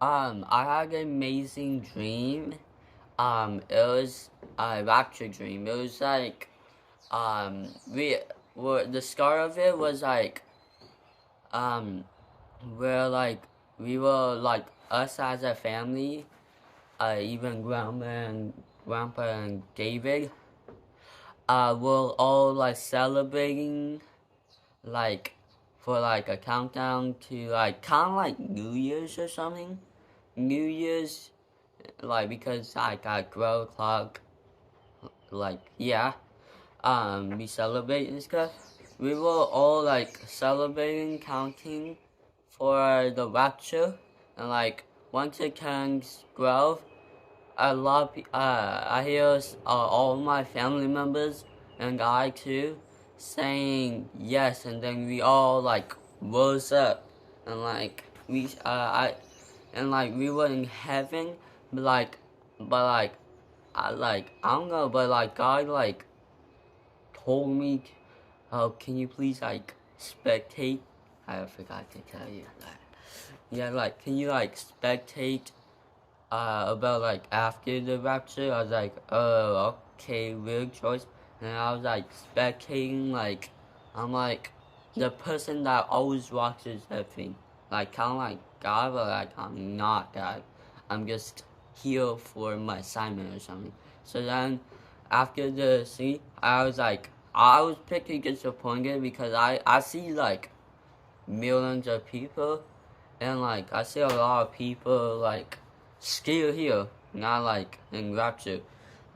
I had an amazing dream. It was a rapture dream. It was like, we were the start of it was like, um, where like we were like us as a family, even grandpa and David, were all like celebrating like for like a countdown to like kind of like New Year's or something. New Year's, like because I got 12 o'clock, like yeah, we celebrate and stuff. We were all like celebrating, counting for the rapture, and like once it turns 12, a lot of I hear all my family members and I too saying yes, and then we all like rose up, and like we were in heaven, but like I don't know, but like God like told me, oh, can you please like spectate? I forgot to tell you that. Yeah, like can you like spectate about like after the rapture? I was like, oh, okay, weird choice. And I was like spectating, like I'm like the person that always watches everything, like kind of like God, but like I'm not God. I'm just here for my assignment or something. So then after the scene, I was pretty disappointed because I see like millions of people, and like I see a lot of people like still here, not like in rapture.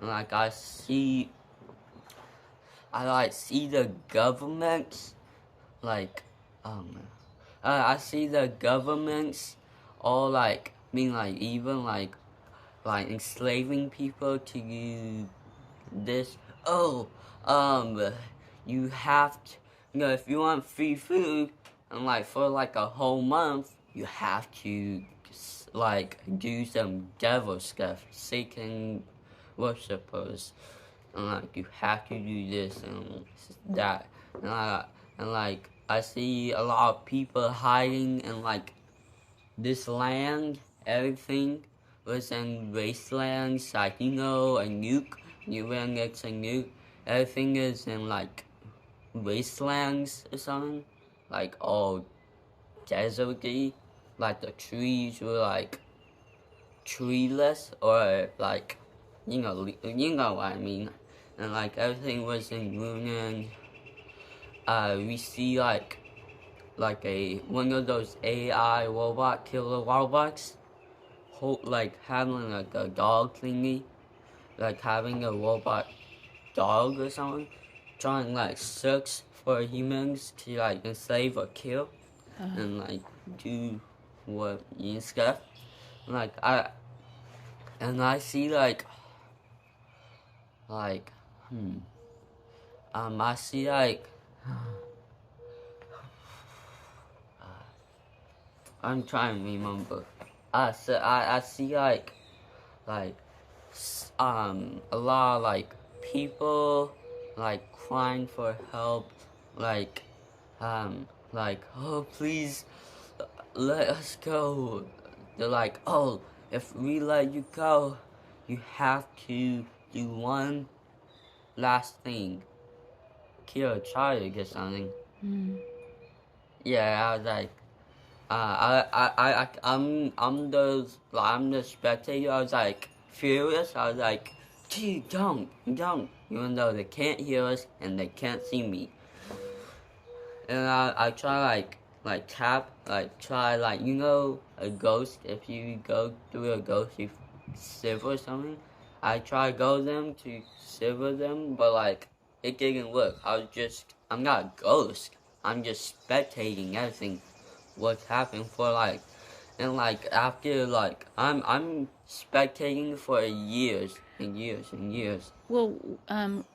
And like I see the governments like um I see the governments all like being like even like enslaving people to do this. Oh, you have to, if you want free food, and like for like a whole month, you have to like do some devil stuff, Satan worshippers, and like you have to do this and that, and like I see a lot of people hiding in like this land. Everything was in wastelands, like a nuke. You when it's a nuke, everything is in like wastelands or something, like all deserty. Like the trees were like treeless, or like you know what I mean. And like everything was in ruin. We see like a one of those AI robot killer robots, like having like a dog thingy, like having a robot dog or something, trying like search for humans to like enslave or kill, and like do what and stuff. Like I see like I see like I'm trying to remember. I see like a lot of like people like crying for help, like oh please let us go. They're like, oh, if we let you go, you have to do one last thing, kill a child or something. Yeah, I was like, I'm the spectator. I was like furious. I was like, dude, don't, even though they can't hear us and they can't see me. And I try like tap, like try like a ghost. If you go through a ghost, you shiver or something. I try go them to shiver them, but like it didn't work. I'm not a ghost. I'm just spectating everything what's happened for like, and like after like I'm spectating for years and years and years. Well,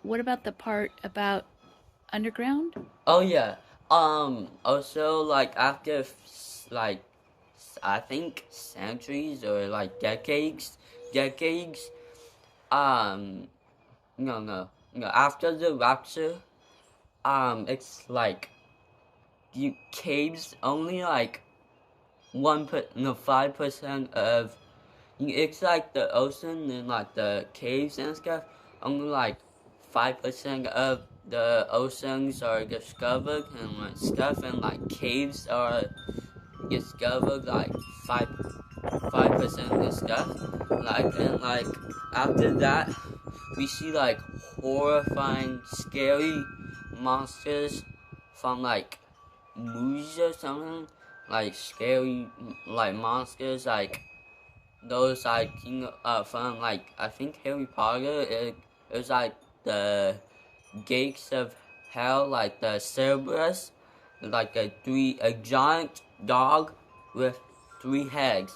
what about the part about underground? Oh yeah. Also like after like I think centuries or like decades. Um. No. After the rapture, it's like you caves only like 5% of, it's like the ocean and like the caves and stuff. Only like 5% of the oceans are discovered and like stuff, and like caves are discovered like 5% of the stuff. Like, and like after that, we see like horrifying, scary monsters from like movies or something. Like scary, like monsters, like those like from like I think Harry Potter. It was like the gates of hell, like the Cerberus, like a giant dog with 3 heads,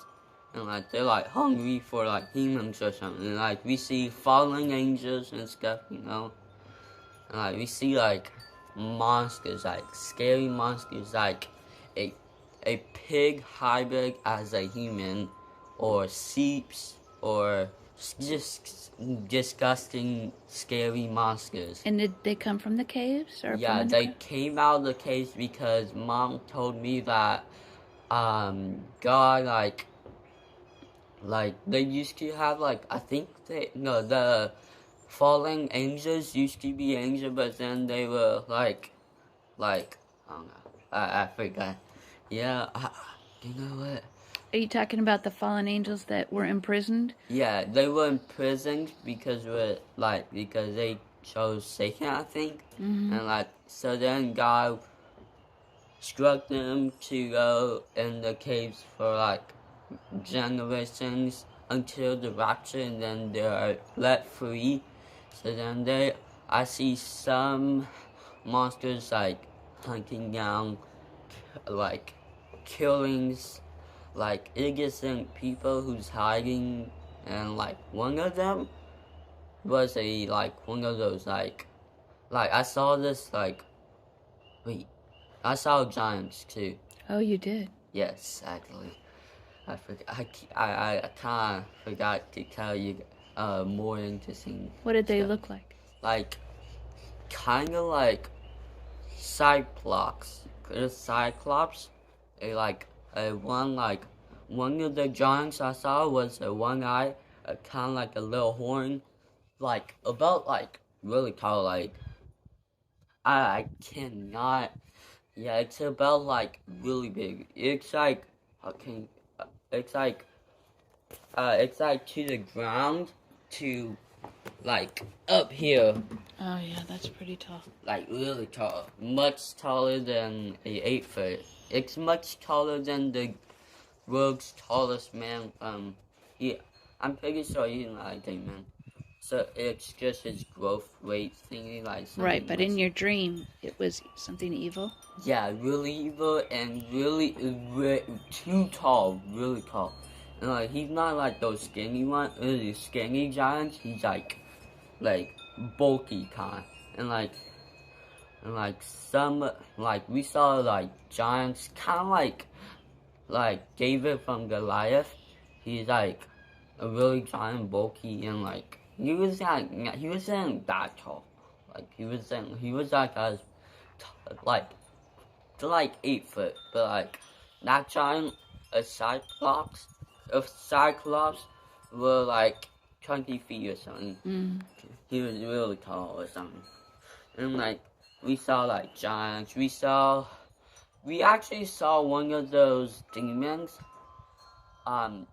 and like they're like hungry for like humans or something. And, like we see fallen angels and stuff, and like we see like monsters, like scary monsters, like a a pig hybrid as a human, or seeps, or just disgusting, scary monsters. And did they come from the caves or from Yeah, they underground? came out of the caves because Mom told me that God, like they used to have like, I think they no the fallen angels used to be angels, but then they were like I don't know, I forgot. Yeah, you know what? Are you talking about the fallen angels that were imprisoned? Yeah, they were imprisoned because they chose Satan, I think, and like so then God struck them to go in the caves for like generations until the rapture, and then they are let free. So then I see some monsters like hunting down, like killings, like innocent people who's hiding, and like one of them was one of those I saw this wait, I saw giants too. Oh, you did. Yes, actually. I forgot. I kind of forgot to tell you more interesting What did they stuff. look like? Like, kind of like Cyclops. Cyclops. A one of the giants I saw was a one eye, kind of like a little horn, like about like really tall. Like I cannot. Yeah, it's about like really big. It's like okay, it's like it's like to the ground to like up here, Oh, yeah, that's pretty tall. like really tall, much taller than a 8 foot. It's much taller than the world's tallest man. I'm pretty sure he's like a man. So it's just his growth rate thingy, like something. Right, but in your dream, it was something evil? Yeah, really evil and really too tall, really tall. And like he's not like those skinny giants. He's like bulky kind, and like some like we saw like giants, kind of like David from Goliath. He's like a really giant, bulky, and like he wasn't that tall. Like he was like as like to like 8 foot, but like that giant, a cyclops were like 20 feet or something. He was really tall or something. And like we saw like giants. We actually saw one of those demons.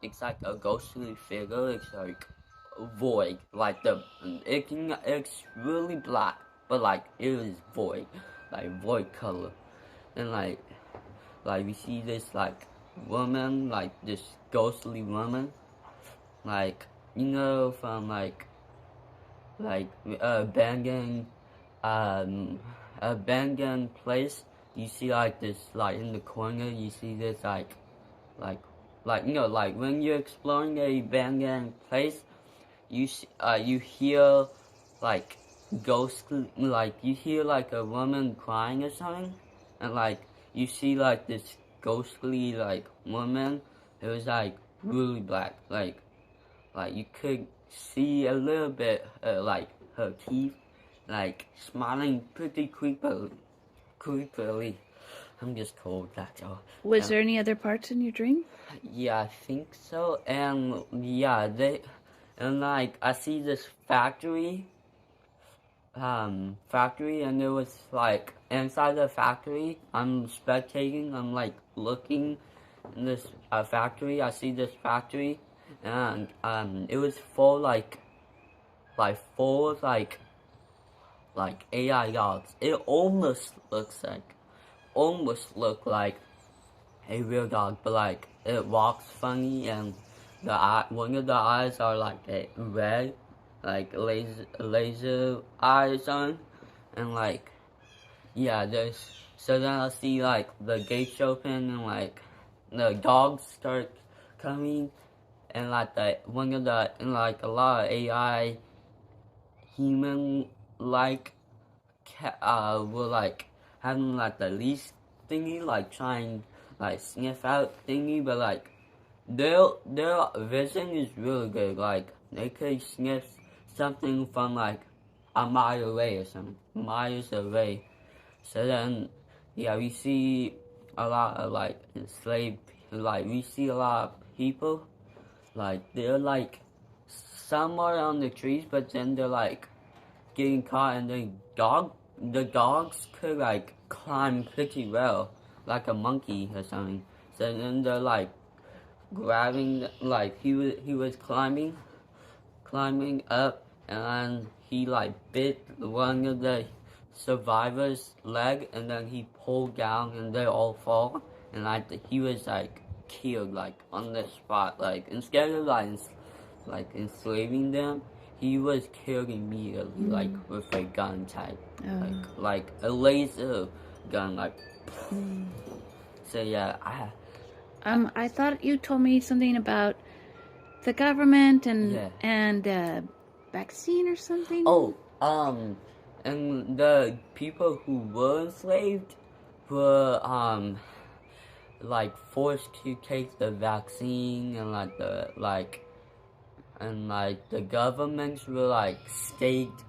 It's like a ghostly figure. It's like void. Like it's really black, but like it is void, like void color. And like we see this like woman, like this ghostly woman, like from abandoned abandoned place. You see like this, like in the corner you see this like like when you're exploring a abandoned place, you hear like ghostly, like you hear like a woman crying or something, and like you see like this ghostly like woman. It was like really black, like you could see a little bit like her teeth, like smiling pretty creepily. I'm just cold, that's all. Was there any other parts in your dream? Yeah, I think so. And yeah, like I see this factory, and there was like inside the factory. I'm spectating. I'm like looking in this factory. I see this factory, and it was full full of like AI dogs. It almost look like a real dog, but like it walks funny, and one of the eyes are like a red, like laser eyes on, and like yeah, so then I see like the gates open and like the dogs start coming, and like a lot of AI human like were like having like the least thingy, like trying like sniff out thingy, but like their vision is really good. Like they could sniff something from like a mile away or something, miles away. So then, yeah, we see a lot of like enslaved, like we see a lot of people, like they're like some are on the trees, but then they're like getting caught, and the dogs could like climb pretty well, like a monkey or something. So then they're like grabbing, like he was climbing up, and he like bit one of the survivor's leg, and then he pulled down, and they all fall, and like he was like killed like on the spot, like instead of like enslaving them, he was killed immediately, like with a gun type, like a laser gun, like. So yeah, I thought you told me something about the government and Yeah. and vaccine or something. Oh, and the people who were enslaved were like forced to take the vaccine, and like the governments were like staked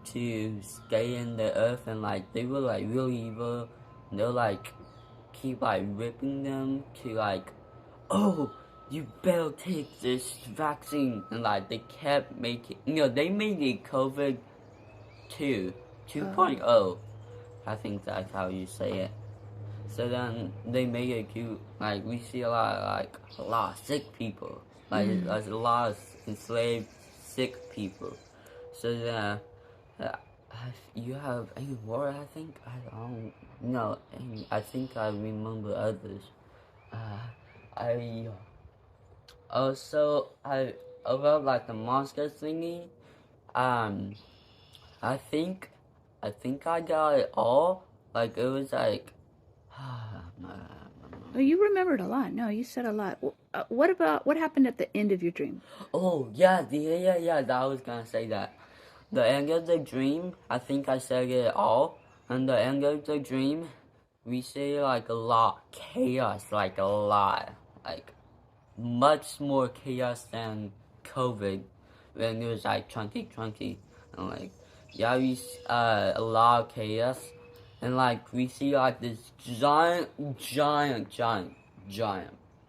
to stay in the earth, and like they were like really evil. And they'll like keep like ripping them to like, oh, you better take this vaccine, and like they kept making, they made it COVID 2.0. I think that's how you say it. So then they make it cute. Like we see a lot of sick people. Like there's a lot of enslaved sick people. So then you have any more? I think I don't know. I think I remember others. I also about like the monster thingy. I think I got it all. Like it was like. Oh, you remembered a lot. No, you said a lot. What happened at the end of your dream? Oh yeah, yeah. I was gonna say that. The end of the dream, I think I said it all. And the end of the dream, we see like a lot chaos, like a lot, like much more chaos than COVID, when it was like chunky, and like yeah, a lot of chaos, and like we see like this giant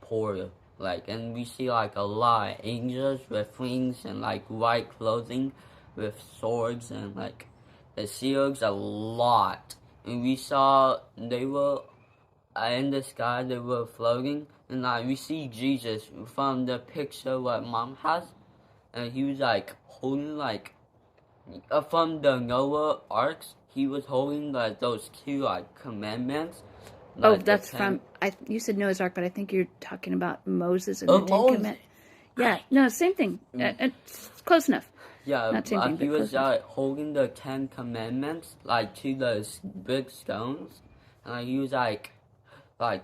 portal, like, and we see like a lot of angels with wings and like white clothing, with swords, and like the seals a lot, and we saw they were in the sky, they were floating, and like we see Jesus from the picture what mom has, and he was like holding like from the Noah arcs, he was holding like those two like commandments. Oh, Like that's from you said Noah's Ark, but I think you're talking about Moses and Oh, the Ten Moses. Commandments. Yeah, no, same thing. It's close enough. Yeah, Not same thing, he but was close enough. holding the 10 Commandments like to those big stones, and like, he was like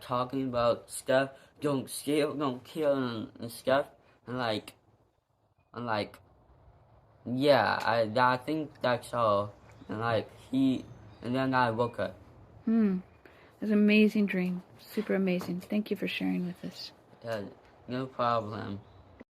talking about stuff, don't steal, don't kill, and stuff, and like yeah, I think that's all, and like and then I woke up. It was an amazing dream. Super amazing. Thank you for sharing with us. Yeah, no problem.